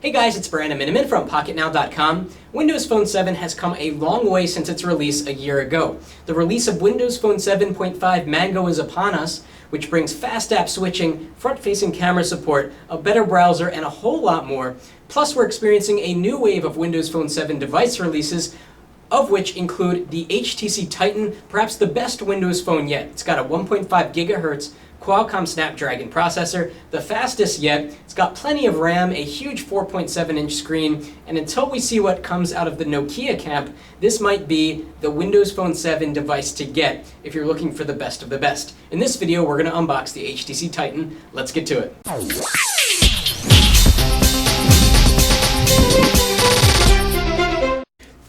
Hey guys, it's Brandon Miniman from Pocketnow.com. Windows Phone 7 has come a long way since its release a year ago. The release of Windows Phone 7.5 Mango is upon us, which brings fast app switching, front-facing camera support, a better browser, and a whole lot more. Plus, we're experiencing a new wave of Windows Phone 7 device releases, of which include the HTC Titan, perhaps the best Windows phone yet. It's got a 1.5 gigahertz Qualcomm Snapdragon processor, the fastest yet. It's got plenty of RAM, a huge 4.7-inch screen, and until we see what comes out of the Nokia camp, this might be the Windows Phone 7 device to get if you're looking for the best of the best. In this video, we're going to unbox the HTC Titan. Let's get to it.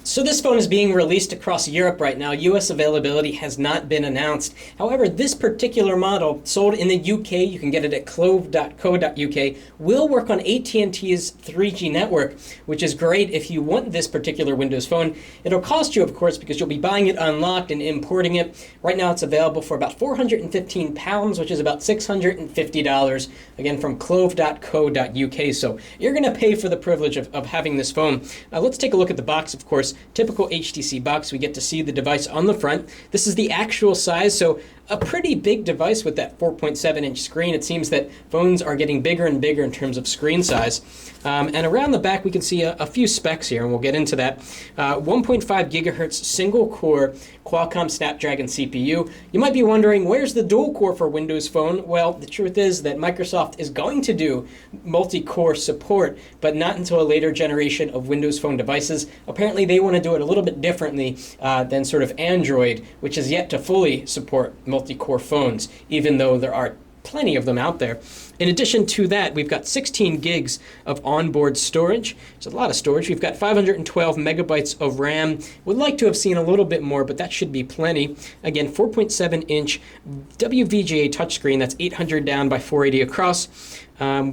So this phone is being released across Europe right now. US availability has not been announced. However, this particular model, sold in the UK, you can get it at clove.co.uk, will work on AT&T's 3G network, which is great if you want this particular Windows phone. It'll cost you, of course, because you'll be buying it unlocked and importing it. Right now it's available for about £415, which is about $650, again from clove.co.uk. So you're going to pay for the privilege of having this phone. Let's take a look at the box, of course. Typical HTC box, we get to see the device on the front. This is the actual size, so a pretty big device with that 4.7-inch screen. It seems that phones are getting bigger and bigger in terms of screen size. And around the back, we can see a few specs here, and we'll get into that. 1.5 gigahertz single-core Qualcomm Snapdragon CPU. You might be wondering, where's the dual-core for Windows Phone? Well, the truth is that Microsoft is going to do multi-core support, but not until a later generation of Windows Phone devices. Apparently, they want to do it a little bit differently than sort of Android, which is yet to fully support multi-core phones, even though there are plenty of them out there. In addition to that, we've got 16 gigs of onboard storage. It's a lot of storage. We've got 512 megabytes of RAM. Would like to have seen a little bit more, but that should be plenty. Again, 4.7-inch WVGA touchscreen. That's 800 down by 480 across.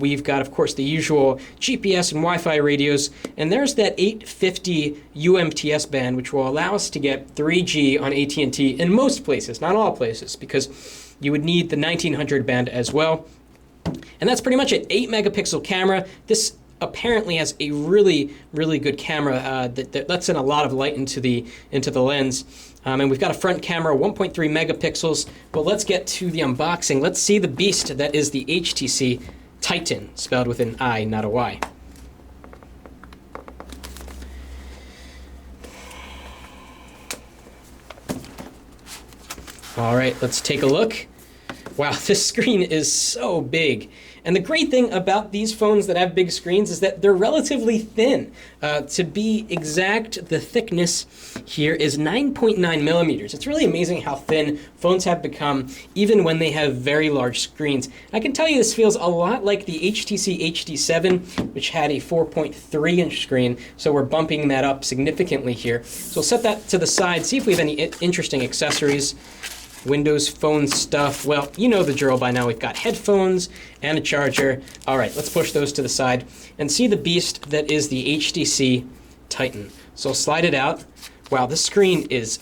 We've got, of course, the usual GPS and Wi-Fi radios, and there's that 850 UMTS band, which will allow us to get 3G on AT&T in most places, not all places, because you would need the 1900 band as well. And that's pretty much it. 8 megapixel camera. This apparently has a really, really good camera that lets in a lot of light into the lens. And we've got a front camera, 1.3 megapixels. But let's get to the unboxing. Let's see the beast that is the HTC Titan, spelled with an I, not a Y. All right, let's take a look. Wow, this screen is so big. And the great thing about these phones that have big screens is that they're relatively thin. To be exact, the thickness here is 9.9 millimeters. It's really amazing how thin phones have become, even when they have very large screens. I can tell you this feels a lot like the HTC HD7, which had a 4.3-inch screen, so we're bumping that up significantly here. So we'll set that to the side, see if we have any interesting accessories. Windows Phone stuff. Well, you know the drill by now. We've got headphones and a charger. All right, let's push those to the side and see the beast that is the HTC Titan. So I'll slide it out. Wow, this screen is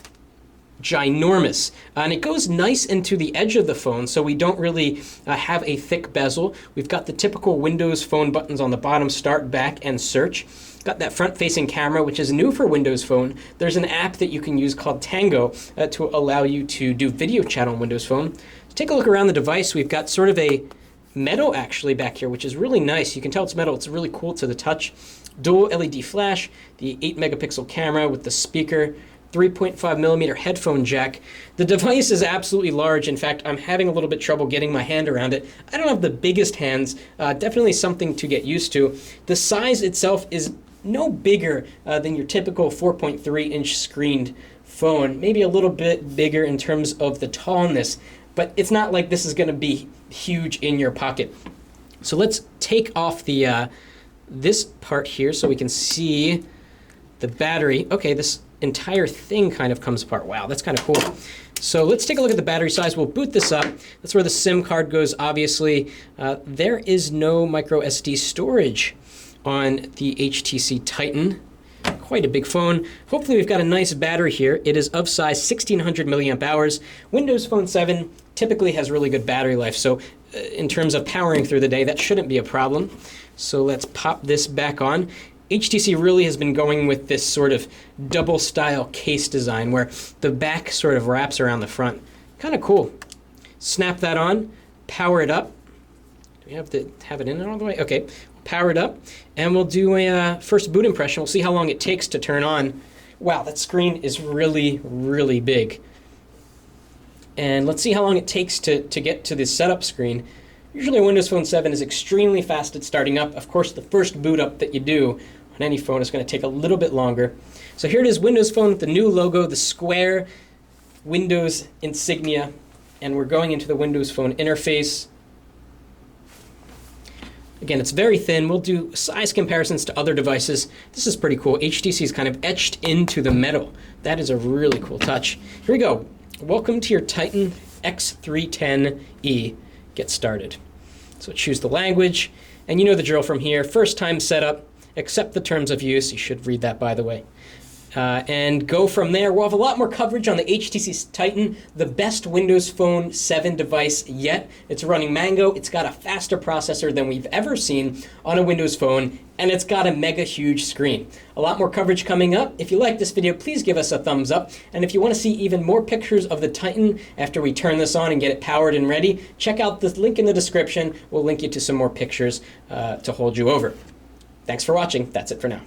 ginormous. And it goes nice into the edge of the phone, so we don't really have a thick bezel. We've got the typical Windows Phone buttons on the bottom, start, back, and search. Got that front-facing camera, which is new for Windows Phone. There's an app that you can use called Tango to allow you to do video chat on Windows Phone. Let's take a look around the device. We've got sort of a metal actually back here, which is really nice. You can tell it's metal. It's really cool to the touch. Dual LED flash, the 8 megapixel camera with the speaker, 3.5 millimeter headphone jack. The device is absolutely large. In fact, I'm having a little bit trouble getting my hand around it. I don't have the biggest hands. Definitely something to get used to. The size itself is no bigger than your typical 4.3-inch screened phone. Maybe a little bit bigger in terms of the tallness, but it's not like this is going to be huge in your pocket. So let's take off the this part here so we can see the battery. Okay, this entire thing kind of comes apart. Wow, that's kind of cool. So let's take a look at the battery size. We'll boot this up. That's where the SIM card goes, obviously. There is no micro SD storage on the HTC Titan. Quite a big phone. Hopefully we've got a nice battery here. It is of size 1600 milliamp hours. Windows Phone 7 typically has really good battery life, so in terms of powering through the day, that shouldn't be a problem. So let's pop this back on. HTC really has been going with this sort of double style case design where the back sort of wraps around the front. Kind of cool. Snap that on, power it up. Do we have to have it in all the way? Okay, power it up, and we'll do a first boot impression. We'll see how long it takes to turn on. Wow, that screen is really, really big. And let's see how long it takes to get to this setup screen. Usually Windows Phone 7 is extremely fast at starting up. Of course, the first boot up that you do on any phone is going to take a little bit longer. So here it is, Windows Phone with the new logo, the square Windows insignia, and we're going into the Windows Phone interface. Again, it's very thin. We'll do size comparisons to other devices. This is pretty cool. HTC is kind of etched into the metal. That is a really cool touch. Here we go. Welcome to your Titan X310e. Get started. So choose the language, and you know the drill from here. First time setup, accept the terms of use. You should read that, by the way. And go from there. We'll have a lot more coverage on the HTC Titan, the best Windows Phone 7 device yet. It's running Mango. It's got a faster processor than we've ever seen on a Windows Phone, and it's got a mega huge screen. A lot more coverage coming up. If you like this video, please give us a thumbs up. And if you want to see even more pictures of the Titan after we turn this on and get it powered and ready, check out the link in the description. We'll link you to some more pictures to hold you over. Thanks for watching. That's it for now.